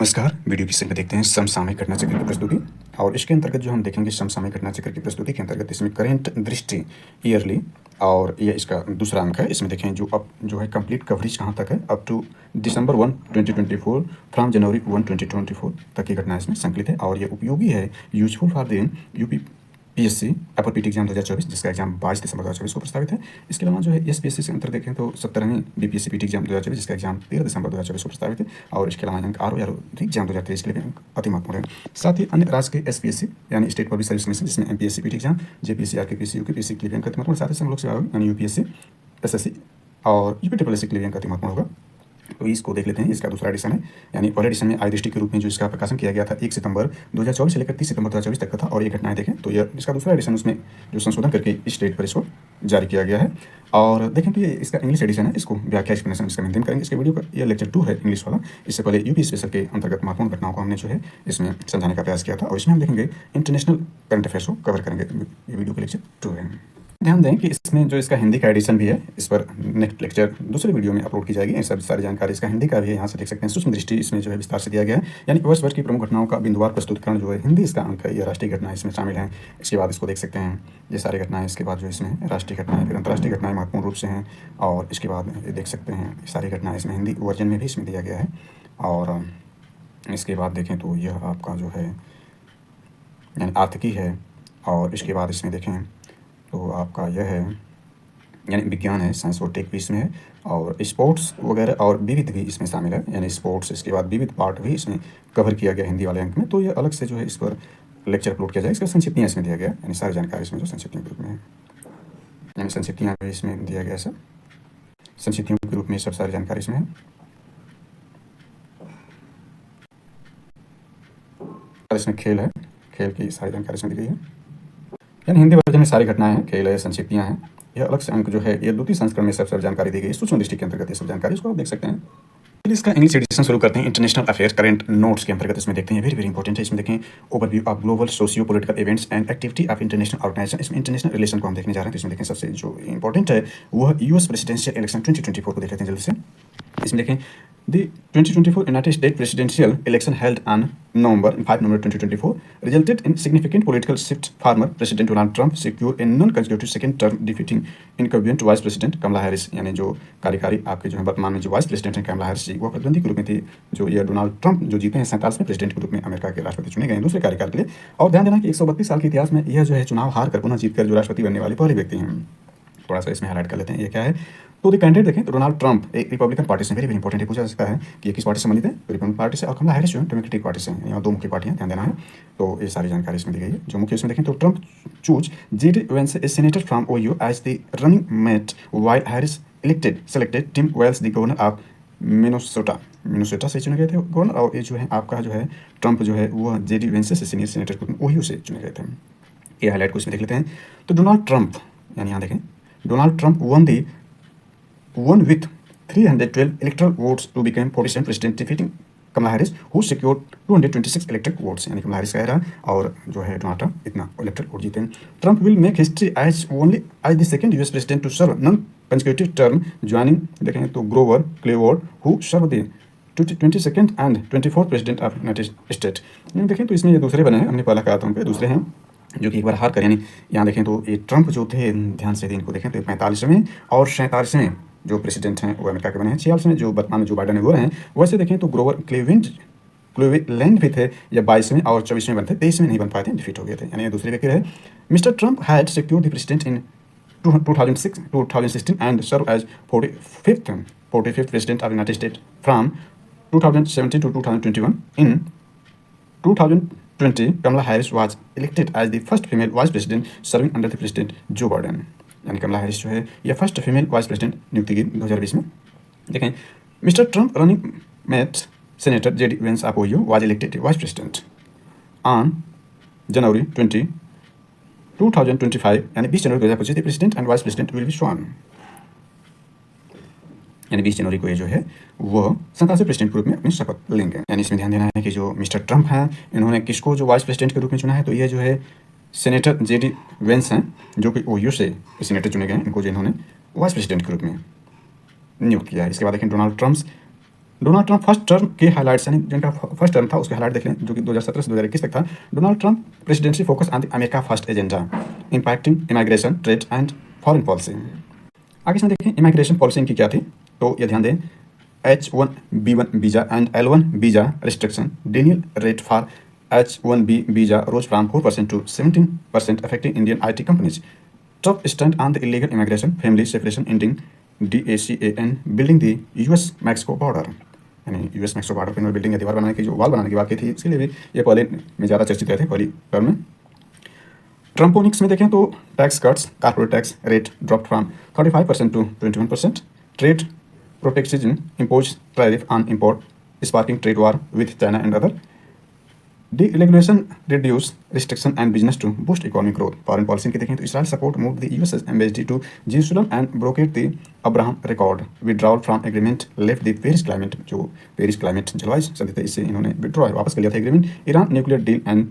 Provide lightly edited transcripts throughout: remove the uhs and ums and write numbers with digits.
नमस्कार। वीडियो की में देखते हैं समसामयिक घटना चक्र की प्रस्तुति। और इसके अंतर्गत जो हम देखेंगे समसामयिक घटना चक्र की प्रस्तुति के अंतर्गत इसमें करेंट दृष्टि ईयरली और ये इसका दूसरा अंक है। इसमें देखें जो है कंप्लीट कवरेज कहाँ तक है, up to December 1 2024 from January 1 2024 तक की घटना इसमें संकलित है और ये उपयोगी है, useful for the UP PSC upper PT exam 2024 जिसका एग्जाम 22 दिसंबर 2024 को प्रस्तावित है। इसके अलावा जो है एसपीएससी से अंतर देखें तो 17वीं बीपीएससी पीटी एग्जाम 2024 जिसका एग्जाम 13 दिसंबर 2024 को प्रस्तावित है। और इसके अलावा अंक आर एग्जाम 2023 के लिए अंक अति महत्वपूर्ण है। साथ ही अन्य राज्य के एसपीएससी यानी स्टेट पब्लिक सर्विस कमीशन जिसमें MPSC PT exam, JPSC, RKPSC, UKPSC के लिए अंक अति महत्वपूर्ण, साथ ही संघ लोक सेवा आयोग यानी यूपीएससी, एसएससी और यूपीट्रिपलएससी के लिए अंक अति महत्वपूर्ण होगा। तो इसको देख लेते हैं। इसका दूसरा एडिशन है, यानी पहले एडिशन में आई दृष्टि के रूप में जो इसका प्रकाशन किया गया था 1 सितंबर 2024 से लेकर 30 सितंबर 2024 तक का था। और ये घटनाएं देखें तो यह इसका दूसरा एडिशन, उसमें जो संशोधन करके इस डेट पर इसको जारी किया गया है। और देखें तो ये इसका इंग्लिश एडिशन है, इसको व्याख्या एक्सप्लेनेशन इसका मेंटेन करेंगे। इसके वीडियो का ये लेक्चर 2 है इंग्लिश वाला। इससे पहले यूपी स्पेशल के अंतर्गत महत्वपूर्ण घटनाओं को हमने जो है इसमें समझाने का प्रयास किया था और इसमें हम देखेंगे इंटरनेशनल करंट अफेयर्स को कवर करेंगे। ये वीडियो का लेक्चर 2 है। ध्यान दें कि इसमें जो इसका हिंदी का एडिशन भी है, इस पर नेक्स्ट लेक्चर दूसरे वीडियो में अपलोड की जाएगी। सब सारी जानकारी इसका हिंदी का भी है, यहाँ से देख सकते हैं। सूक्ष्म दृष्टि इसमें जो है विस्तार से दिया गया है, यानी वर्ष भर की प्रमुख घटनाओं का बिंदुवार प्रस्तुतिकरण जो है हिंदी इसका अंक है। ये राष्ट्रीय घटनाएं इसमें शामिल हैं। इसके बाद इसको देख सकते हैं, ये सारी घटनाएं। इसके बाद जो इसमें राष्ट्रीय घटनाएं, फिर अंतर्राष्ट्रीय घटनाएं महत्वपूर्ण रूप से हैं। और इसके बाद ये देख सकते हैं सारी घटनाएं इसमें हिंदी वर्जन में भी इसमें दिया गया है। और इसके बाद देखें तो यह आपका जो है यानी आर्थिकी है। और इसके बाद इसमें देखें तो आपका यह है यानी विज्ञान है, साइंस और टेक भी इसमें है। और स्पोर्ट्स वगैरह और विविध भी इसमें शामिल है, यानी स्पोर्ट्स। इसके बाद विविध पार्ट भी इसमें कवर किया गया हिंदी वाले अंक में। तो ये अलग से जो है इस पर लेक्चर अपलोड किया जाए। इसका संक्षिप्तियाँ इसमें दिया गया, यानी सारी जानकारी इसमें जो संक्षिप्तियों के रूप में है, यानी संक्षिप्तियाँ भी इसमें दिया गया। सब संक्षिप्तियों के रूप में सब सारी जानकारी इसमें है। और इसमें खेल है, खेल की सारी जानकारी इसमें दी गई है, यानी हिंदी वर्जन में सारी घटनाएं हैं, खेल है, संक्षिप्तियाँ हैं। यह अलग से अंक जो है ये द्वितीय संस्करण में सब जानकारी दी गई है। सूक्ष्म दृष्टि के अंतर्गत ये सब जानकारी इसको आप देख सकते हैं। चलिए इसका इंग्लिश एडिशन शुरू करते हैं। इंटरनेशनल अफेयर्स करंट नोट्स के अंतर्गत इसमें देखते हैं, वेरी वेरी इंपॉर्टेंट है। इसमें देखें overview of global socio political events and activity of international organisation. इसमें इंटरनेशनल रिलेशन को हम देखने जा रहे हैं। तो इसमें देखें सबसे जो इंपॉर्टेंट है वह यूएस प्रेसिडेंशियल इलेक्शन 2024 को देख लेते हैं जल्दी से। इसमें देखें The 2024 United States presidential election held on 5 November 2024 resulted in significant political shift. Former President Donald Trump secured a non-consecutive second term, defeating incumbent Vice President Kamala Harris। यानी जो कार्यकारी आपके जो है वर्तमान में जो वाइस प्रेसिडेंट हैं कमला हैरिस जी, वो प्रतिद्वंदी के रूप में थी। जो ये डोनाल्ड ट्रंप जो जीते हैं 47वें प्रेसिडेंट के रूप में अमेरिका के राष्ट्रपति चुने गए हैं दूसरे कार्यकाल के लिए। और ध्यान देना कि 132 साल के इतिहास में यह जो है चुनाव हार कर पुनः जीतकर जो राष्ट्रपति बनने वाले पहले व्यक्ति हैं। थोड़ा सा इसमें हाईलाइट कर लेते हैं ये क्या है। तो द कैंडिडेट देखें तो डोनाल्ड ट्रंप एक रिपब्लिकन पार्टी से, वेरी वेरी इंपॉर्टेंट है, पूछा जा सकता है कि ये किस पार्टी से संबंधित है, तो रिपब्लिकन पार्टी से। और कमला हैरिस जो है डेमोक्रेटिक पार्टी से, यहाँ दो मुख्य पार्टियां, ध्यान देना है। तो ये सारी जानकारी इसमें दी गई है। जो मुख्य इसमें देखें तो Trump choose JD Vance a senator from Ohio as the running mate while Harris selected Tim Walz the governor of Minnesota से चुने गए थे गवर्नर। और ये जो है आपका जो है ट्रंप जो है वो जेडी वेंस से सीनियर सेनेटर के रूप में ओयू से चुने गए थे। ये हाईलाइट को इसमें देख लेते हैं। तो डोनाल्ड ट्रंप यानी यहाँ देखें Donald Trump won with 312 electoral votes to become 47th president, defeating Kamala Harris, who secured 226 electoral votes। यानी कमला हैरिस का रहा और जो है डोनाल्ड ट्रंप इतना इलेक्ट्रल वोट जीते हैं। Trump will make history as the second US president to serve non consecutive term, joining देखें तो Grover Cleveland, who serve the 22nd and 24th president of United State. यानी देखें तो इसमें ये दूसरे बने हैं, हमने पहला कहा था उनके दूसरे हैं जो कि एक बार हार कर, यानी यहाँ देखें तो ये ट्रंप जो थे, ध्यान से इनको देखें तो 45वें और 47वें जो प्रेसिडेंट हैं वो अमेरिका के बने हैं। 46वें जो वर्तमान में जो बाइडन है वो हैं। वैसे देखें तो ग्रोवर क्लेवेलैंड भी थे, या 22वें और 24वें बने थे, 23वें नहीं बन पाए थे, डिफीट हो गए थे, यानी ये दूसरे व्यक्ति रहे। Mr Trump had secured the president in 2016 and serve as 45th president of United States from 2017 to 2021। In 2020 Kamala Harris was elected as the first female vice president serving under the president Joe Biden। यानी कमला Harris जो है यह first female vice president नियुक्ति की 2020 में। देखें mister Trump running mate senator JD Vance of Ohio was elected vice president on January 2025, यानी 20 January 2025 the president and vice president will be sworn. यानी 20 जनवरी को ये जो है वो 47वें प्रेसिडेंट के रूप में अपनी शपथ लेंगे। यानी इसमें ध्यान देना है कि जो मिस्टर ट्रंप हैं इन्होंने किसको जो वाइस प्रेसिडेंट के रूप में चुना है, तो ये जो है सेनेटर जेडी वेंस हैं जो कि ओयू से सेनेटर चुने गए हैं, इनको जो इन्होंने वाइस प्रेसिडेंट के रूप में नियुक्त किया है। इसके बाद देखें Donald Trump's Donald Trump first term के हाइलाइट्स, यानी जिनका फर्स्ट टर्म था उसके हाइलाइट देख लें, जो कि 2017 से 2021 तक था। Donald Trump presidency focus on the America first agenda impacting immigration, trade and foreign policy. आगे इसमें देखें इमिग्रेशन पॉलिसी इनकी क्या थी, तो ये ध्यान दें H1B1 visa and L1 visa restriction, denial rate for H1B visa rose from 4% to 17%, affecting Indian IT companies. Tough stand on the illegal immigration, family separation ending DACA and building the US-Mexico border. यानी US Mexico border पर building या दीवार बनाने की जो wall बनाने की बात की थी, इसके लिए भी ये पहले में ज़्यादा चर्चित रहे थे पहली टर्म में। ट्रम्पोनिक्स में देखें तो tax cuts, corporate tax rate drop from 35% to 21%, trade protection impose tariff on import sparking trade war with China and other, deregulation reduce restriction and business to boost economic growth. Foreign policy की देखें तो Israel support moved the US embassy to Jerusalem and brokered the Abraham Accord. Withdrawal from agreement left the Paris climate, जो Paris climate जलवायु संधि थी, इससे इन्होंने withdraw वापस कर लिया था agreement. Iran nuclear deal and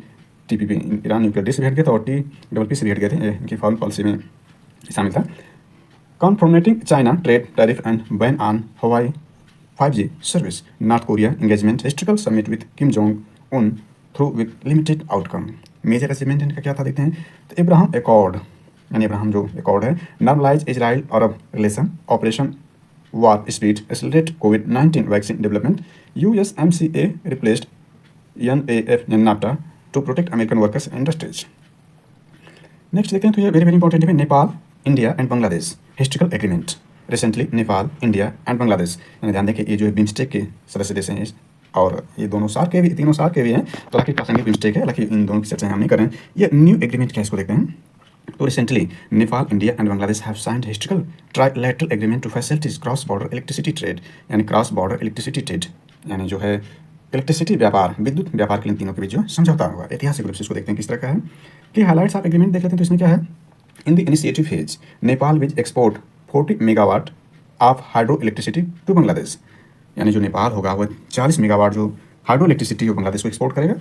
TPP, Iran nuclear deal से भी हट गया था और TPP से भी हट गए थे, इनकी फॉरेन पॉलिसी में शामिल था। Confronting China trade tariff and ban on Hawaii 5G service. North Korea engagement historical summit with Kim Jong Un through with limited outcome. Major achievement इनका क्या था देखते हैं, तो इब्राहिम एकॉर्ड, यानी इब्राहिम जो एकॉर्ड है, normalise Israel Arab relation, operation warp speed, accelerate कोविड-19 vaccine development, USMCA replaced NAF NAFTA to protect American workers industries. Next देखते हैं तो ये वेरी वेरी इंपॉर्टेंट है, Nepal India and Bangladesh historical agreement. Recently Nepal India and Bangladesh, यानी ध्यान दें कि ये जो है बिम्स्टेक के सदस्य देश हैं और ये दोनों सार के भी, तीनों सार के भी हैं, तो हालांकि प्रासंगिक मिस्टेक है, हालांकि इन दोनों की चर्चा हम नहीं कर रहे हैं। ये न्यू एग्रीमेंट क्या है इसको देखते हैं, तो recently Nepal India and Bangladesh have signed historical trilateral agreement to facilities cross border electricity trade, यानी क्रॉस बॉर्डर इलेक्ट्रिसिटी ट्रेड, यानी जो है इलेक्ट्रिसिटी व्यापार, विद्युत व्यापार के लिए तीनों के बीच जो समझौता हुआ। ऐतिहासिक रूप से इसको देखते हैं किस तरह का है, कि हाइलाइट्स ऑफ एग्रीमेंट देख लेते हैं। तो इसमें क्या है, in the initiative phase Nepal will export 40 megawatt of hydro electricity to Bangladesh, यानी जो नेपाल होगा वो 40 मेगावाट जो हाइड्रो इलेक्ट्रिसिटी को बांग्लादेश को एक्सपोर्ट करेगा।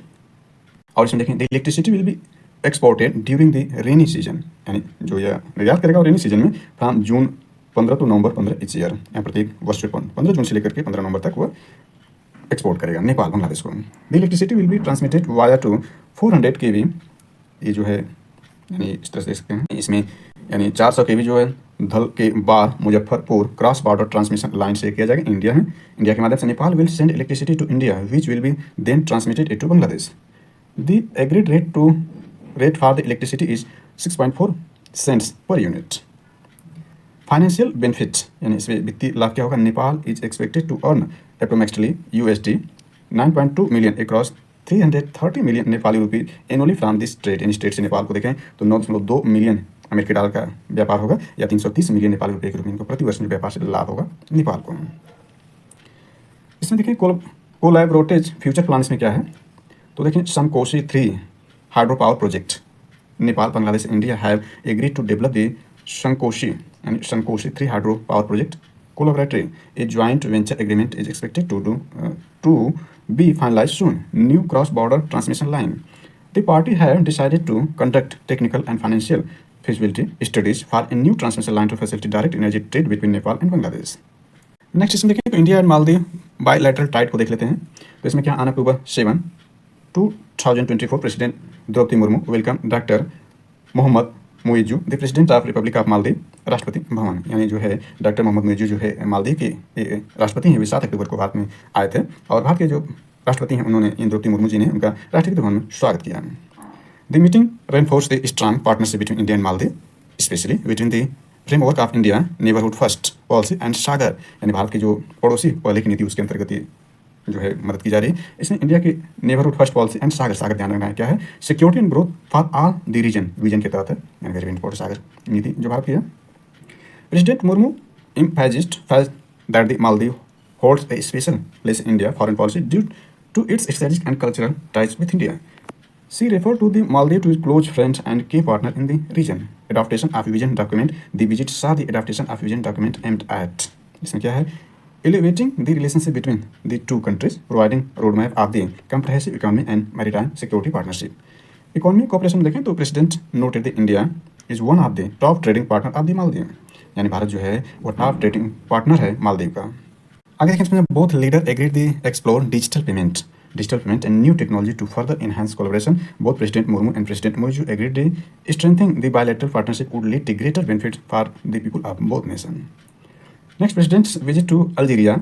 और इसमें देखें the electricity will B exported during the rainy season, यानी जो यह निर्यात करेगा रेनी सीजन में from June 15 to November 15 etch year, या प्रत्येक वर्ष 15 जून से लेकर के 15 नवंबर तक वह एक्सपोर्ट करेगा नेपाल बांग्लादेश को। The electricity will be transmitted via to 400 kV, ये जो है यानी इस तरह से देख सकते हैं, इसमें यानी 400 kV जो है Dhalkebar Muzaffarpur cross border transmission line से किया जाएगा इंडिया में। इंडिया के माध्यम से Nepal will send electricity to India which will be then transmitted to Bangladesh. The agreed rate for the electricity is 6.4 cents per unit. Financial benefit, यानी इसमें वित्तीय लाभ क्या होगा, Nepal is expected to earn approximately USD 9.2 million across 330 million Nepali rupee annually from this trade. In state से नेपाल को देखें तो 9.2 मिलियन अमेरिकी डॉलर का व्यापार होगा, या 330 मिलियन नेपाली रुपये के रूप में इनको प्रति वर्ष व्यापार से लाभ होगा नेपाल को। इसमें देखें कोलैबोरेटिव फ्यूचर प्लान इसमें क्या है, तो देखें Sankoshi 3 hydro power project, Nepal Bangladesh India have agreed to develop the Sankoshi यानी Sankoshi 3 hydro power project collaboratory. A joint venture agreement is expected to be finalized soon. New cross-border transmission line. The party have decided to conduct technical and financial feasibility studies for a new transmission line to facilitate direct energy trade between Nepal and Bangladesh. Next इसमें देखें तो India and Maldives bilateral ties को देख लेते हैं। तो इसमें क्या, on October 7, 2024 president Draupadi Murmu welcome doctor Mohammed Muizzu the president of republic of Maldives Rashtrapati Bhavan, यानी जो है डॉक्टर मोहम्मद मुइज्जू जो है मालदीव के राष्ट्रपति हैं, वे 7 अक्टूबर को भारत में आए थे और भारत के जो राष्ट्रपति हैं उन्होंने इन द्रौपदी मुर्मू जी ने उनका राष्ट्रपति भवन में स्वागत किया। The meeting reinforce the strong partnership between India and Maldives, specially between the framework of India neighbourhood first policy and Sagar, यानी भारत की जो पड़ोसी पहले की नीति उसके अंतर्गत ये जो है मदद की जा रही है। इसमें इंडिया की neighbourhood first policy and SAGAR ध्यान रखना है क्या है, security and growth for all the region, vision के तहत है, यानी वेरी इंपॉर्टेंट सागर नीति जो भारत की है। President Murmu emphasized that the Maldives holds a special place in India foreign policy due to its strategic and cultural ties with India. She referred to the Maldives to close friends and key partner in the region. Adaptation of vision document. The visit saw the adaptation of vision document aimed at. इसमें क्या है, elevating the relationship between the two countries, providing roadmap of the comprehensive economy and maritime security partnership. Economic cooperation देखें तो President noted that India is one of the top trading partner of the Maldives, यानी भारत जो है वो top trading partner है मालदीव का। आगे देखें इसमें both leader agreed the explore digital payment and new technology to further enhance collaboration. Both President Murmu and President Murju agreed that strengthening the bilateral partnership would lead to greater benefits for the people of both nations. Next, President's visit to Algeria.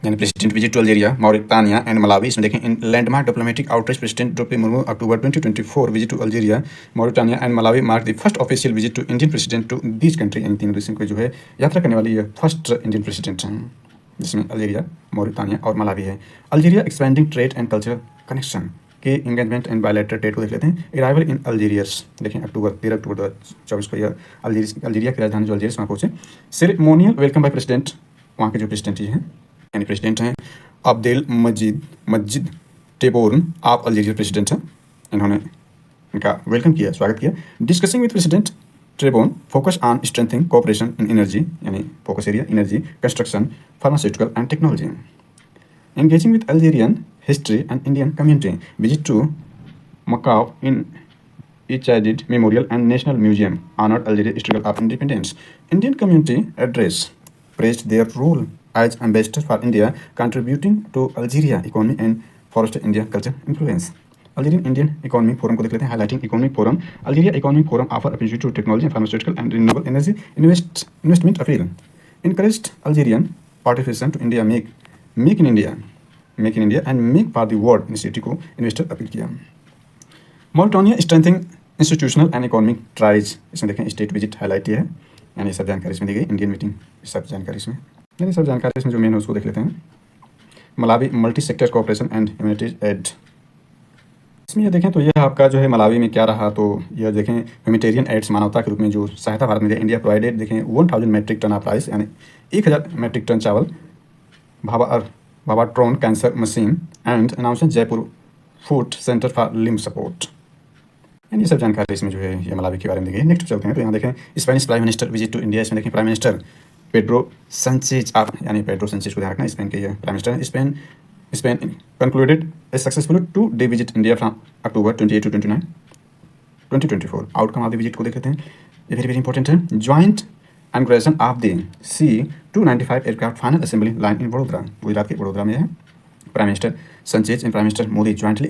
यानी president visit to Algeria, Mauritania and Malawi. इसमें देखें in landmark diplomatic outreach president Draupadi Murmu October 2024 visit to Algeria, Mauritania and Malawi mark the first official visit to Indian president to this country. इन तीनों देशों को जो है यात्रा करने वाली ये फर्स्ट इंडियन प्रेसिडेंट हैं, जिसमें अल्जीरिया, मॉरिटानिया और मलावी है। Algeria expanding trade and cultural connection के इंगेजमेंट एंड बायलैटरल ट्रेड को देख लेते हैं। अराइवल इन अल्जीरियस, देखें 13 अक्टूबर 2024 को यह अल्जीरिया की राजधानी जो अल्जीरिया वहाँ पहुँचे। सेरेमोनियल वेलकम बाय प्रेसिडेंट, वहाँ के जो प्रेसिडेंट जी हैं यानी प्रेसिडेंट हैं अब्देल मजीद टेबोर्न आप अल्जीरिया प्रेसिडेंट हैं, इन्होंने इनका वेलकम किया, स्वागत किया। Discussing with president Tebboune focus on strengthening cooperation in energy, यानी focus area energy, construction, pharmaceutical and technology. Engaging with Algerian history and Indian community, visit to Maqam in Ichadid Memorial and National Museum honored Algeria's struggle of independence. Indian community address praised their role as ambassadors for India, contributing to Algeria economy and foster India culture influence. Algerian Indian Economic Forum को देख लेते हैं। Highlighting Economic Forum, Algeria Economic Forum offer opportunity to technology and pharmaceutical and renewable energy investment appeal. Encouraged Algerian participation to India make in India and make for the world initiative को investor appeal किया। Mauritania strengthening institutional and economic tries, इसमें देखें state visit highlight है, यानी सब जानकारी इसमें दी गई। इंडियन मीटिंग सब जानकारी इसमें, यानी सब जानकारी इसमें जो मेन है उसको देख लेते हैं। Malawi multi sector cooperation and humanities aid, इसमें ये देखें तो यह आपका जो है मलावी में क्या रहा, तो यह देखें ह्यूमैनिटेरियन एड्स, मानवता के रूप में जो सहायता भारत में दिया। इंडिया प्रोवाइडेड देखें 1000 मेट्रिक टन ऑफ राइस, यानी 1000 मेट्रिक टन चावल, Bhabhatron cancer machine and announce Jaipur foot centre for limb support, यानी ये सब जानकारी इसमें जो है ये मलावी के बारे में दी गई। नेक्स्ट चलते हैं तो यहाँ देखें Spanish prime minister visit to India, इसमें देखें प्राइम मिनिस्टर पेड्रो सेंचेज आप, यानी पेड्रो सेंचेज को ध्यान रखना, स्पेन के ये prime minister. Spain concluded a successful 2-day visit India from October 28 to 29 2024। Outcome of the visit को देख लेते हैं, ये वेरी इंपॉर्टेंट है। Joint inauguration of the C-295 aircraft final assembly line in Vadodara, Gujarat के वडोदरा में है। Prime minister Sanchez and prime minister Modi jointly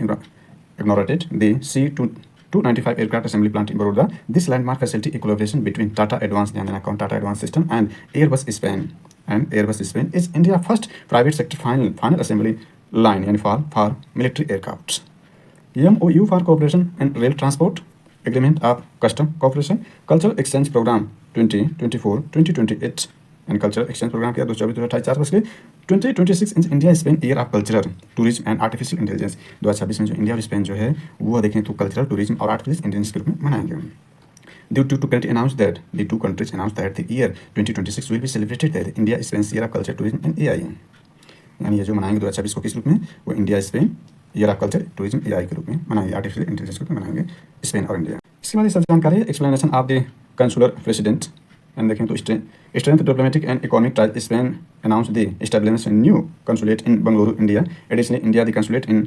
inaugurated the C-295 aircraft assembly plant in Baroda. This landmark facility a collaboration between Tata Advanced, Tata Advanced System and Airbus Spain is India's first private sector final assembly line, yani for military aircrafts. MOU for cooperation and rail transport, agreement of custom cooperation, cultural exchange program 2024-2028 and cultural exchange programme किया 2024-2028 के 2026 in India Spain year of cultural tourism and artificial intelligence. 2026 में जो India और Spain जो है वो देखें तो कल्चरल टूरिज्म और आर्टिफिशियल इंटेलिजेंस के रूप में मनाएंगे। Due to country announced that the two countries announced that the year 2026 will be celebrated that India Spain year of culture tourism and AI, यानी ये जो मनाएंगे 2026 को किस रूप में, वो India Spain year of culture tourism AI के रूप में मनाएंगे, आर्टिफिशियल इंटेलिजेंस के रूप में मनाएंगे स्पेन और इंडिया। इसके बाद ये सब जानकारी explanation of the consular president and देखें तो strength diplomatic and economic ties. Spain announced the establishment of a new consulate in Bangalore, India. Additionally, India the consulate in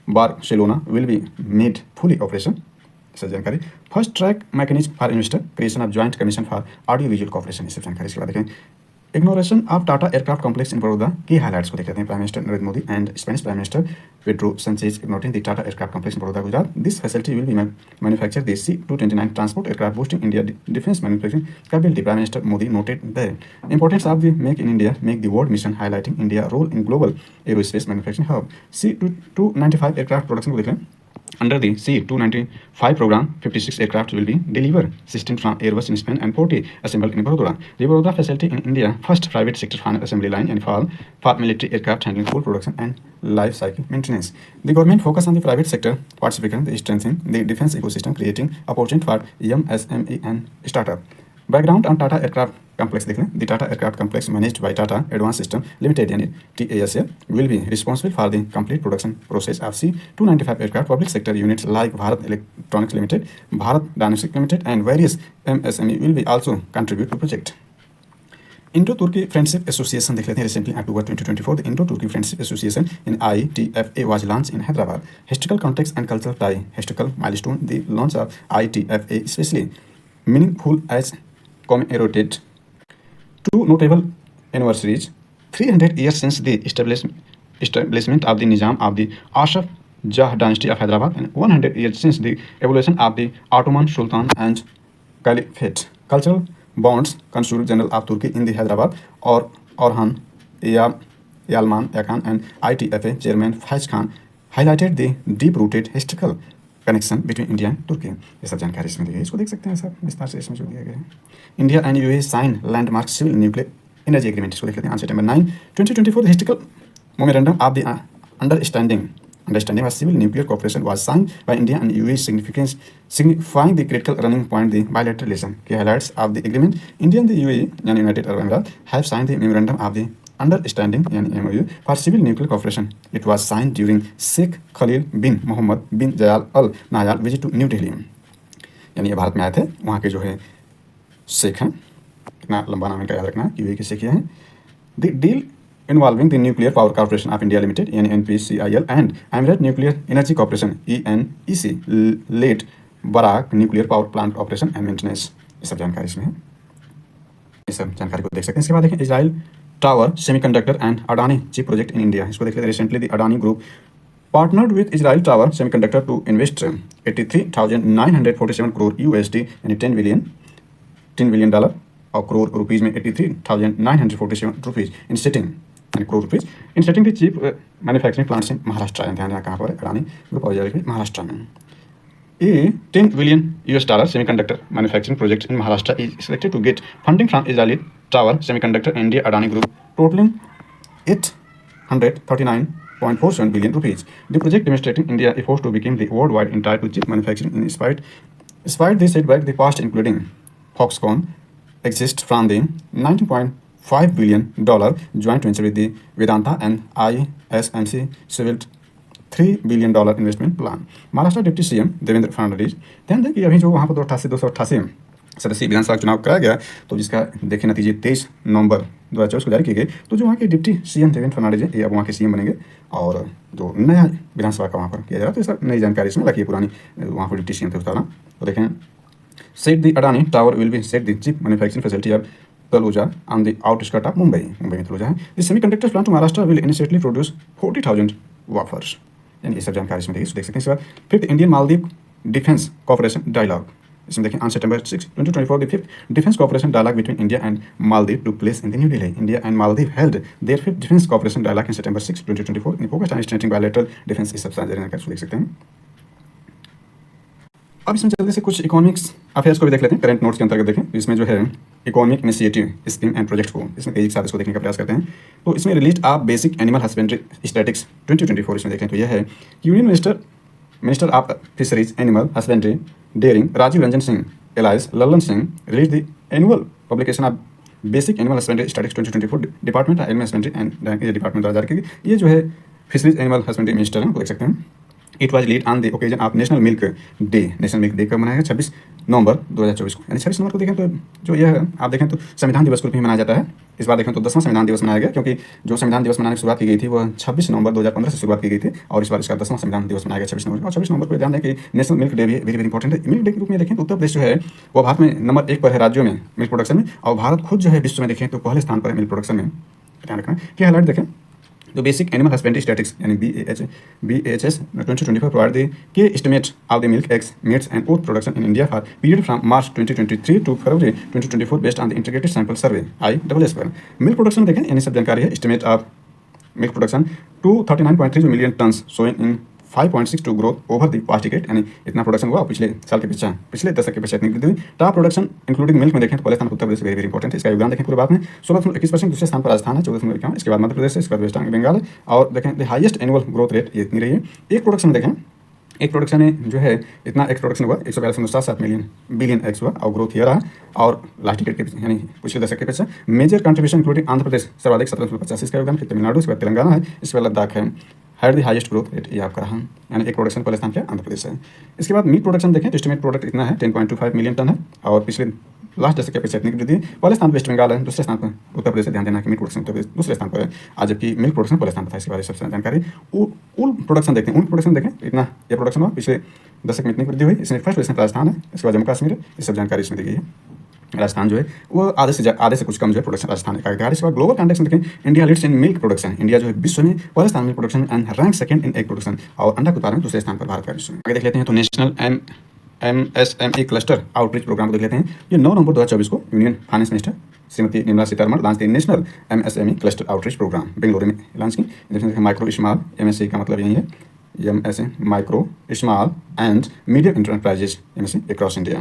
Barcelona will be made fully operational. इस जानकारी first track mechanism for investor creation of joint commission for audio visual corporation, इस जानकारी इसके बाद देखें। Inauguration of Tata aircraft complex in Baroda की highlights को देख लेते हैं। Prime minister Narendra Modi and Spanish prime minister Pedro Sanchez inaugurating the Tata aircraft complex in Baroda, Gujarat. This facility will be manufacture the C-229 transport aircraft boosting India defence manufacturing capability. Prime minister Modi noted the importance of the make in India make the world mission, highlighting India role in global aerospace manufacturing hub. C-295 aircraft production को देख लें। Under the C-295 program, 56 aircraft will be delivered, 16 from Airbus in Spain and 40 assembled in Baroda. The Baroda facility in India, first private sector final assembly line and for military aircraft handling full production and life cycle maintenance. The government focus on the private sector participation, strengthening the defense ecosystem, creating opportunity for MSME and startup. Background on Tata Aircraft Complex देख लें। The Tata Aircraft Complex managed by Tata Advanced System Limited यानी TASL will be responsible for the complete production process of C-295 aircraft. Public sector units like Bharat Electronics Limited, Bharat Dynamics Limited and various MSME will be also contribute to project. Indo-Turkey Friendship Association देख लेते हैं। Recently October 2024 the Indo-Turkey Friendship Association in ITFA was launched in Hyderabad. Historical context and cultural tie, historical milestone. The launch of ITFA especially meaningful as commemorated two notable anniversaries 300 years since the establishment of the Nizam of the Ashraf Jah dynasty of Hyderabad and 100 years since the evolution of the Ottoman Sultan and Caliphate. Cultural bonds, Consul General of Turkey in the Hyderabad or Orhan Yalman Yakan and ITFA Chairman Faiz Khan highlighted the deep-rooted historical connection between India and Turkey. ये सब जानकारी इसमें दी गई है, इसको देख सकते हैं सब विस्तार से इसमें जो दिया गया है। India and UAE sign landmark civil nuclear energy agreement, इसको देख लेते हैं। On September 9, 2024 the historical memorandum of the understanding of civil nuclear cooperation was signed by India and UAE, signifying the critical running point the bilateral relation. Key highlights of the agreement: India and the UAE and United Arab Emirates have signed the memorandum of the understanding and MOU for civil nuclear cooperation. It was signed during Sheikh Khalil bin Mohammed bin Zayed Al Nahyan visit to New Delhi. यानी ये भारत में आए थे, वहाँ के जो है शेख हैं, कितना लंबा नाम इनका याद रखना, यूएई के शेख हैं। The deal involving the Nuclear Power Corporation of India Limited (NPCIL) and Emirate Nuclear Energy Corporation (ENEC) led Barak Nuclear Power Plant Operation and Maintenance. ये सब जानकारी इसमें है, ये सब जानकारी को देख सकते हैं। इसके बाद देखें Israel tower semiconductor and Adani chip project in India, इसको देख लेते हैं। Recently the Adani group partnered with Israel Tower Semiconductor to invest 83,947 crore USD यानी $10 billion और करोड़ रुपीज में 83,947 रुपीज इन सेटिंग यानी crore rupees in setting the chip manufacturing plants in Maharashtra. ध्यान देना कहाँ पर है, अडानी ग्रुप और महाराष्ट्र में। A $10 billion semiconductor manufacturing project in Maharashtra is expected to get funding from Israeli Tower Semiconductor India Adani Group, totaling 839.47 billion rupees. The project demonstrating India's efforts to become the worldwide entire to chip manufacturing in despite the setback the past, including Foxconn exists from the $19.5 billion joint venture with the Vedanta and ISMC civil $3 billion investment plan. Maharashtra deputy CM Devendra Fadnavis. ध्यान दें कि अभी जो वहाँ पर 288 सदस्यीय विधानसभा चुनाव कराया गया, तो जिसका देखे नतीजे 23 नवंबर 2024 को जारी किए गए, तो जो वहाँ के डिप्टी सीएम देवेंद्र फडणवीस है, ये अब वहाँ के सीएम बनेंगे और जो नया विधानसभा का वहाँ पर किया जा रहा है, तो सब नई जानकारी इसमें लगी है। पुरानी वहाँ पर डिप्टी सीएम थे उसका नाम, तो देखें set the Adani tower will be set the chip manufacturing facility of Taluja on the outskirts of Mumbai में तलुजा है। The semiconductor plant to Maharashtra will initially produce 40,000 wafers। यानी ये सब जानकारी इसमें देख सकते हैं। इसके बाद fifth Indian Maldives defence cooperation dialogue, इसमें देखें on September 6, 2024 the fifth defence cooperation dialogue between India and Maldives took place in the new Delhi. India and Maldives held their fifth defence cooperation dialogue in September 6, 2024 in focused on strengthening bilateral defence. इस सब जानकारी देख सकते हैं। अब इसमें जल्दी से कुछ इकोनॉमिक्स अफेयर्स को भी देख लेते हैं, करंट नोट्स के अंतर्गत देखें। इसमें जो है economic initiative scheme and project को इसमें एक साथ इसको देखने का प्रयास करते हैं। तो इसमें release of basic animal husbandry statistics 2024 इसमें देखें तो यह है union minister of fisheries animal husbandry dairying Rajiv Ranjan Singh alias Lalan Singh release the annual publication of basic animal husbandry statistics 2024 department of animal husbandry and department द्वारा जारी की। ये जो है फिशरीज एनिमल हस्बेंड्री मिनिस्टर हैं, वो देख सकते हैं। It was lead on the occasion of national milk day. National milk day कब मनाया गया? 26 नवंबर 2024 को। यानी 26 नवंबर को देखें तो जो यह है आप देखें तो संविधान दिवस के रूप में मनाया जाता है। इस बार देखें तो 10वां संविधान दिवस मनाया गया, क्योंकि जो संविधान दिवस मनाने की शुरुआत की गई थी वह 26 नवंबर 2015 से शुरुआत की गई थी और इस बार इसका 10वां संविधान दिवस मनाया गया 26 नवंबर। और 26 नवंबर को ध्यान दें कि नेशनल मिल्क डे भी वेरी वेरी इंपॉर्टेंट है। मिल्क डे के रूप में देखें तो उत्तर प्रदेश जो है वो भारत में नंबर 1 पर है राज्यों में मिल्क प्रोडक्शन में, और भारत खुद जो है विश्व में देखें तो पहले स्थान पर है मिल्क प्रोडक्शन में। ध्यान रखना क्या हाईलाइट देखें तो बेसिक एनिमल हस्बेंड्री स्टैटिक्स यानी BHS 2024 provide the key estimate of the milk, eggs, meats and oat production in India for period from March 2023 to February 2024 based on the integrated sample survey ISS पर। Milk production देखें यानी सब जानकारी है। Estimate of milk production 239.3 million turns showing in 5.62 growth over the past decade, यानी इतना production हुआ पिछले साल के पीछे, पिछले दशक के पीछे इतनी वृद्धि हुई। टॉप प्रोडक्शन इंक्लूडिंग मिल्क में देखें तो पहले स्थान पर Uttar Pradesh very very important है। इसका योगदान देखें पूरे भारत में 16.21%। दूसरे स्थान पर राजस्थान है 14.51, इसके बाद मध्य प्रदेश है, इसके बाद वेस्ट बंगाल है। और देखें the highest annual growth rate ये इतनी रही है। एक प्रोडक्शन में देखें एक प्रोडक्शन में जो है इतना एक प्रोडक्शन हुआ 142.77 बिलियन एक्स हुआ और ग्रोथ ये रहा। और लास्ट डिकेड के यानी पिछले दशक के पीछे major contribution including Andhra Pradesh सर्वाधिक 17.85 इसका योगदान, फिर तमिलनाडु, इसके बाद तेलंगाना है, इसके बाद लद्दाख है। Had the highest growth rate ये आपका रहा, यानी एक प्रोडक्शन पहले स्थान पे आंध्र प्रदेश है। इसके बाद मीट प्रोडक्शन देखें तो एस्टिमेट प्रोडक्ट इतना है 10.25 मिलियन टन है और पिछले लास्ट दशक के पीछे इतनी वृद्धि। पहले स्थान पर वेस्ट बंगाल है, दूसरे स्थान पर उत्तर प्रदेश है। ध्यान देना कि मीट प्रोडक्शन उत्तर प्रदेश दूसरे स्थान पर है, आज जबकि मिल्क प्रोडक्शन पहले स्थान पर था। इसके बारे में सबसे जानकारी ऊल प्रोडक्शन देखते हैं। ऊल प्रोडक्शन देखें इतना ये प्रोडक्शन हुआ पिछले दशक में इतनी वृद्धि हुई। इसमें फर्स्ट पोजीशन राजस्थान है, इसके बाद जम्मू कश्मीर है। ये सब जानकारी इसमें दी गई है। राजस्थान जो है वो आधे से कुछ कम जो है प्रोडक्शन राजस्थान का है। इसके बाद ग्लोबल कॉन्टेक्स्ट में देखें, India leads in milk production. India जो है विश्व में पहले स्थान में production and rank second in egg production, और अंडा उत्पादन में दूसरे स्थान पर भारत का विश्व में। आगे देख लेते हैं तो national MSME cluster outreach programme को देख लेते हैं। ये 9 नवंबर 2024 को union finance minister Shrimati Nirmala Sitharaman launch the national MSME cluster outreach programme Bengaluru में लॉन्च की। माइक्रो स्मॉल MSE का मतलब यही है, MSE micro small and medium enterprises MSE across India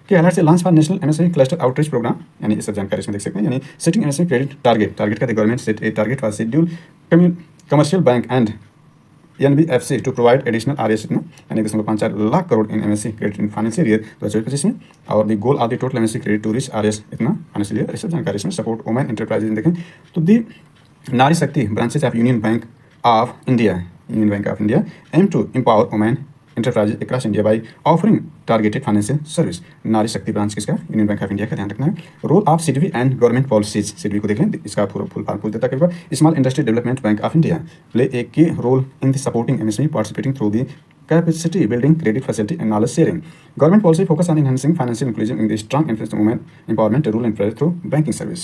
के हाईलाइट से launch for national MSME cluster outreach programme, यानी इस सब जानकारी इसमें देख सकते हैं। यानी सेटिंग MSME क्रेडिट टारगेट का the government set a target for schedule commercial bank and NBFC to provide additional RS इतना यानी 1.54 lakh crore in MSME credit in financial year 2024-25 में, और the goal of the total MSME credit to reach RS इतना financial year. इस सब जानकारी इसमें support women enterprises देखें तो the Nari Shakti branches of Union Bank of India aim to empower women enterprises across India by offering targeted financial service। नारी शक्ति branch किसका? यूनियन बैंक ऑफ इंडिया का ध्यान रखना है। Role of CDB and government policies, CDB को देख लें, इसका फुल फॉर्म पूछ देता है। Small industry development bank of India play a key role in the supporting MSME participating through the capacity building, credit facility and knowledge sharing। Government policy focus on enhancing financial inclusion in the strong influence of women empowerment, rural and through banking service।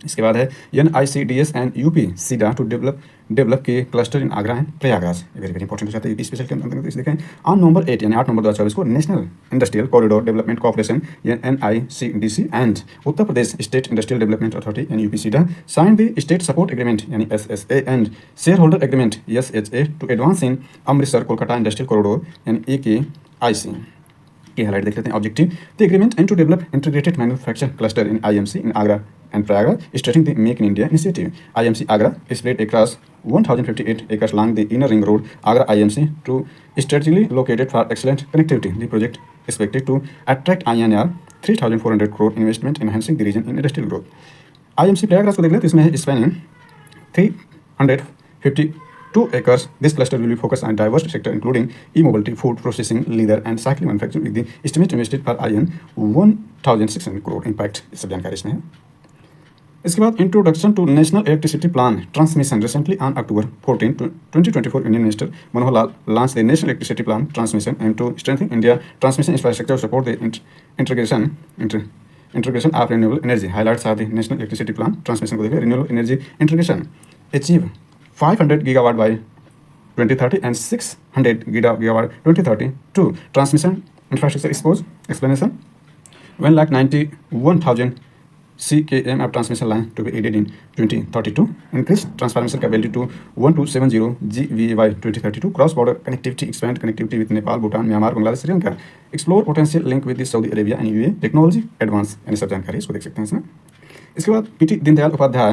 इसके बाद है NICDS and UP-SIDA to develop के cluster in Agra and Prayagraj. Very important हो जाता है UP special के अंतर्गत। इसे देखें ऑन नवंबर 8 यानी 8 नवंबर 2024 को national industrial corridor development corporation NICDC and Uttar Pradesh state industrial development authority यानी UP-SIDA sign the state support agreement यानी SSA and shareholder agreement SHA to advance in Amritsar Kolkata industrial corridor यानी AKIC की हाईलाइट देख लेते हैं। Objective the agreement and to develop integrated manufacture cluster in IMC in Agra and Prayagraj, starting the Make in India initiative। IMC Agra is spread across 1,058 acres along the inner ring road, Agra IMC, to strategically located for excellent connectivity। The project is expected to attract INR 3,400 crore investment, enhancing the region in industrial growth। IMC Prayagraj को देख लेते हैं, इसमें spanning 352 acres। This cluster will be focused on diverse sector including e-mobility, food processing, leather and cycling manufacturing with the estimate invested for 1,600 crore। Impact इस सब जानकारी इसमें है। इसके बाद introduction to national electricity plan transmission recently on October 14, 2024 union minister Manohar Lal launch the national electricity plan transmission and to strengthen India transmission infrastructure support the integration of renewable energy. Highlights are the national electricity plan transmission को देखिए। Renewable energy integration achieve 500 gigawatt by 2030 and 600 gigawatt 2032। Transmission infrastructure explanation 1,91,000 CKM of transmission line to be added in 2032, increase transformation capability to 1270 GVA by 2032, cross-border connectivity, expand connectivity with Nepal, Bhutan, Myanmar, Bangladesh, Sri Lanka, explore potential link with the Saudi Arabia and UAE, technology advance, यानी सब जानकारी इसको देख सकते हैं इसमें। इसके बाद PT Deendayal Upadhyay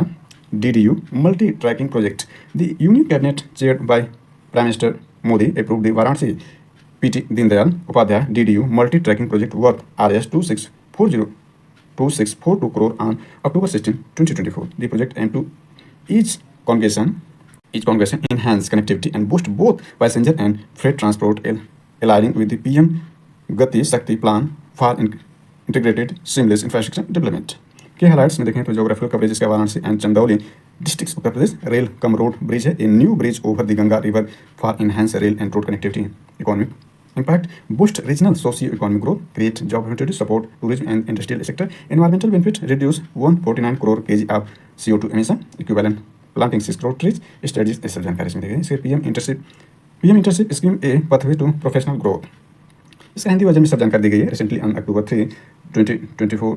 DDU multi tracking project, the Union Cabinet chaired by Prime Minister Modi approved the Varanasi PT Deendayal Upadhyay DDU multi tracking project worth Rs 2642 crore on October 16, 2024। The project aimed to each congregation enhance connectivity and boost both passenger and freight transport, aligning with the PM Gati Shakti plan for integrated seamless infrastructure development। के highlights में देखें तो geographical coverage इसका Varanasi and Chandauli district Uttar Pradesh rail cum road bridge है। A new bridge over the Ganga river for enhance rail and road connectivity. Economic impact boost regional socio-economic growth, create job opportunities, support tourism and industrial sector, environmental benefit, reduce 149 crore kg of CO2 emission equivalent, planting 6 crore trees। Studies इस सब जानकारी इसमें दी गई। इसके PM internship scheme a pathway to professional growth, इसका Hindi version में सब जानकारी दी गई है। Recently on October 3, 2024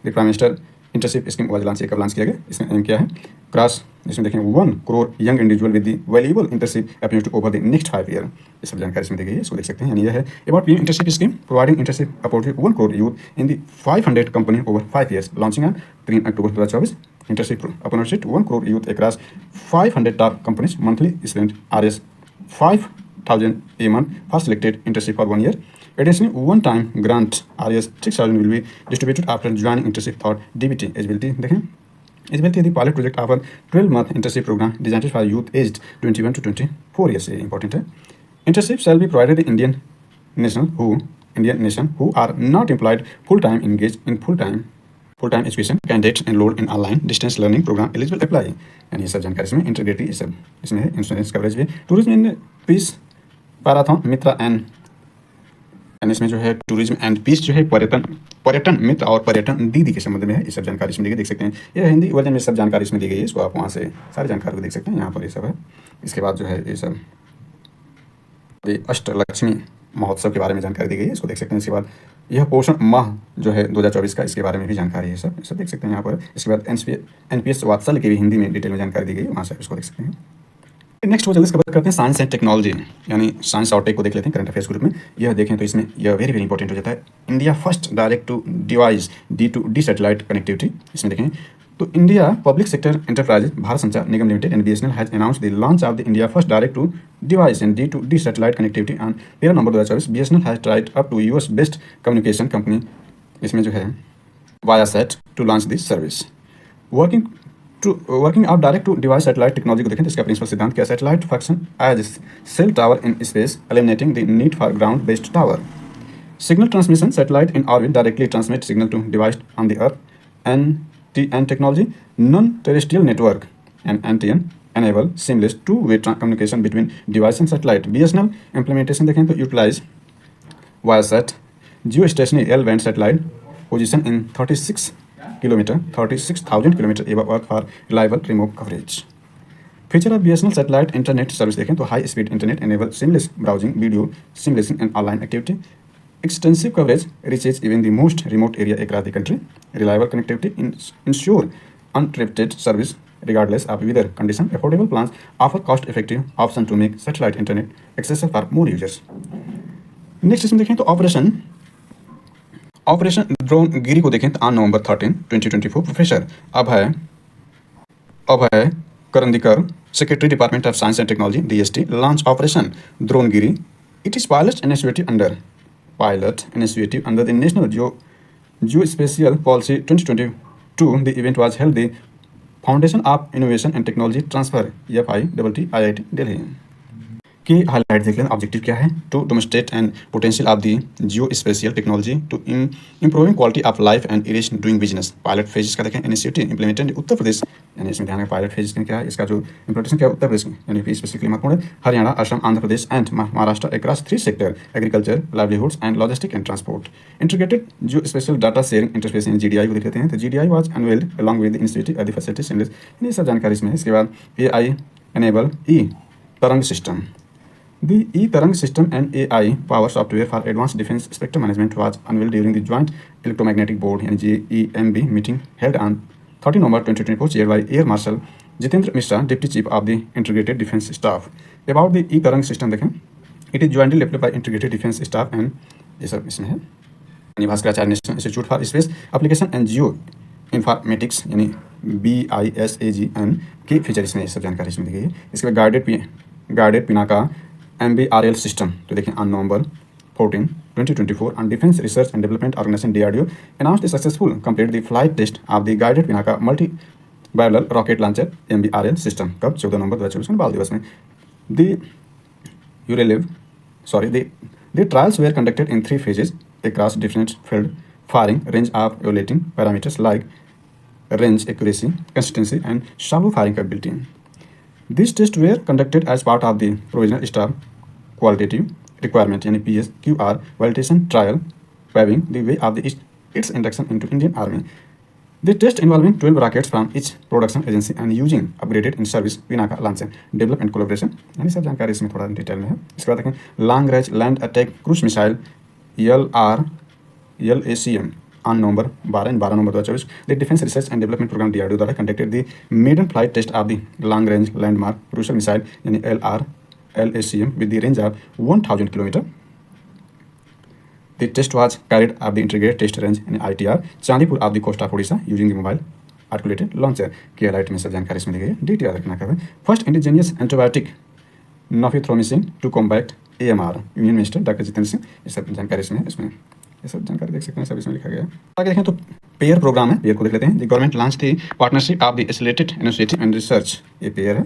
the prime minister internship scheme was launch किया गया। इसमें एम क्या है? क्रॉस इसमें देखें 1 crore young individual with the valuable internship opportunity over the next 5 year. ये सब जानकारी इसमें दी गई है, इसको देख सकते हैं। यानी यह है about PM internship scheme providing internship opportunity 1 crore youth in the 500 company over 5 years, launching on 3 October 2024। Internship opportunity 1 crore youth across 500 top companies, monthly spend Rs 5,000 a month for selected internship for 1 year। Additionally, one-time grant Rs 6,000 will be distributed after joining internship for DBT। Eligibility देखें, eligibility the pilot project of a 12-month internship program designed for youth aged 21 to 24 years। ये important है। Internship shall be provided the Indian nation who are not employed full-time engaged in full-time education candidates enrolled in online distance learning program eligible apply। यानी ये सब जानकारी इसमें integrated ये सब इसमें है। इंश्योरेंस कवरेज भी, टूरिज्म इन पीस पैराथन मित्रा एंड यानी इसमें जो है टूरिज्म एंड पीस जो है पर्यटन मित्र और पर्यटन दीदी के संबंध में है। ये सब जानकारी इसमें दी गई, देख सकते हैं। ये हिंदी वर्जन में सब जानकारी इसमें दी गई है, इसको आप वहाँ से सारी जानकारी को देख सकते हैं। यहाँ पर ये सब है। इसके बाद जो है ये सब अष्टलक्ष्मी महोत्सव के बारे में जानकारी दी गई है, इसको देख सकते हैं। इसके बाद यह पोषण माह जो है 2024 का, इसके बारे में भी जानकारी है, सब देख सकते हैं यहाँ पर। इसके बाद NPS वात्सल्य की भी हिंदी में डिटेल में जानकारी दी गई है, वहाँ से इसको देख सकते हैं। नेक्स्ट वो जल्दी से कवर करते हैं साइंस एंड टेक्नोलॉजी, यानी साइंस और टेक को देख लेते हैं करंट अफेयर्स ग्रुप में। यह देखें तो इसमें यह वेरी वेरी इंपॉर्टेंट हो जाता है। India first direct to device D2D satellite connectivity, इसमें देखें तो India public sector enterprise Bharat Sanchar Nigam limited and BSNL has announced the launch of the India first direct to device and D2D satellite connectivity on 13 November 2024। BSNL has ट्राइड up to US based communication company, इसमें जो है Viasat to launch this service. Working out direct to device satellite technology को देखें तो इसका principal सिद्धांत क्या, satellite function as cell tower in space eliminating the need for ground based tower. Signal transmission, satellite in orbit directly transmit signal to device on the earth. NTN technology, non-terrestrial network, and NTN enable seamless two-way communication between device and satellite। BSNL implementation देखें तो utilize Viasat geostationary L-band satellite position in 36,000 kilometer above Earth for reliable remote coverage। Feature of BSNL satellite internet service देखें तो high speed internet enable seamless browsing, video simulation and online activity। Extensive coverage reaches even the most remote area across the country। Reliable connectivity ensure uninterrupted service regardless of weather condition। Affordable plans offer cost-effective option to make satellite internet accessible for more users। Next इसमें देखें तो operation Dronagiri को देखें तो on November 13, 2024 professor Abhay Karandikar, secretary department of science and technology DST, launch operation Dronagiri. It is pilot initiative under the National Geospatial Policy 2022। The event was held the Foundation of Innovation and Technology Transfer FITT IIT Delhi की highlight देख लें। Objective क्या है, to demonstrate and potential of the geospatial technology to improving quality of life and is doing business. Pilot phase का देखें initiative implemented Uttar Pradesh, यानी इसमें ध्यान है पायलट फेज क्या है, इसका जो इम्प्लीमेंटेशन क्या है उत्तर प्रदेश में, यानी स्पेसिफिकली महत्वपूर्ण है Haryana, Assam, Andhra Pradesh and Maharashtra across 3 sector agriculture, livelihoods and logistic and transport. Integrated geospatial data sharing interface GDI को देख लेते हैं तो GDI was unveiled along with initiative at the facility similar, ये सब जानकारी इसमें है। इसके बाद AI enable Tarang system. The E-Tarang system and AI power software for advanced defense spectrum management was unveiled during the Joint Electromagnetic Board and JEMB meeting held on 30 November 2024, chaired by Air Marshal Jitendra Mishra, Deputy Chief of the Integrated Defense Staff। About the E-Tarang system देखें, it is jointly developed by Integrated Defense Staff and ये सब इसमें है Bhaskaracharya national institute for space application and geo informatics यानी BISAGN के feature इसमें ये सब जानकारी इसमें दी गई है। इसके बाद गाइडेड पिनाका MBRL सिस्टम तो देखें on November 14, 2024 on defence research and development organisation DRDO announced the successful complete the flight test of the guided Pinaka multi barrel rocket launcher MBRL system. कब 14 नवंबर 2024 बाल दिवस में। The trials were conducted in 3 phases across different field firing range of evaluating parameters like range, accuracy, consistency and shallow firing capability। These tests were conducted as part of the Provisional Staff Qualitative Requirement यानी PSQR validation trial, paving the way of its induction into Indian Army। The test involving 12 rockets from each production agency and using upgraded in service Pinaka launcher develop and collaboration, यानी सब जानकारी इसमें थोड़ा detail में है। इसके बाद देखें long range land attack cruise missile LACM on November 12 2024 the Defense Research and Development Program DRDO द्वारा conducted the maiden flight test of the long range landmark crucial missile यानी LACM with the range of 1000 km। The test was carried at the integrated test range in ITR Chandipur of the coast of Odisha using the mobile articulated launcher की highlight में सब जानकारी इसमें दी गई है। DT याद रखना है। First indigenous antibiotic nafithromycin to combat AMR union minister doctor Jitendra Singh, ये सब जानकारी इसमें ये सब जानकारी देख सकते हैं, सब इसमें लिखा गया है। आगे देखें तो पेयर प्रोग्राम है, पेयर को देख लेते हैं। The government launch the partnership of the associated initiative and research, ये पेयर है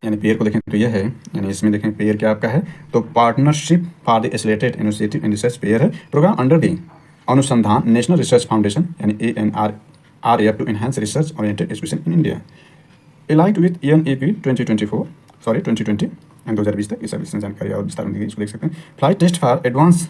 यानी पेयर को देखें तो यह है, यानी इसमें देखें पेयर क्या आपका है तो partnership for the associated initiative and research pair है program under the Anusandhan national research foundation यानी ANRF to enhance research oriented education in India. Allied with ENAP 2020 and 2020 तक ये सब इसमें जानकारी और विस्तार में दी गई, इसको देख सकते हैं। Flight test for advance